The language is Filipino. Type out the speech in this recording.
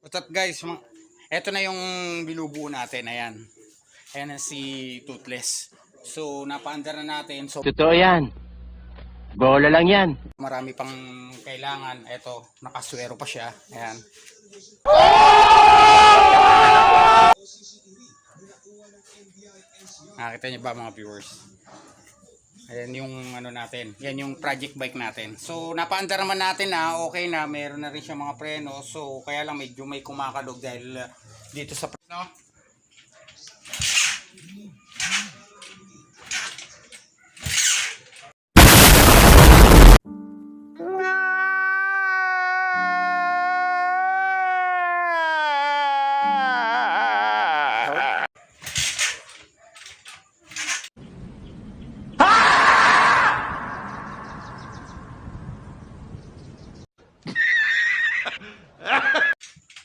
What's up guys? Ito na yung binubuo natin. Ayan. Ayan na si Toothless. So napaandar na natin. So Totoo yan. Bola lang yan. marami pang kailangan. Ito, nakaswero pa siya. Ayan. Nakita niyo ba mga viewers? Ayan yung ano natin. Yan yung project bike natin. So napaandar naman natin na okay na. Meron na rin siya mga preno. So kaya lang medyo may kumakadog dahil dito sa no?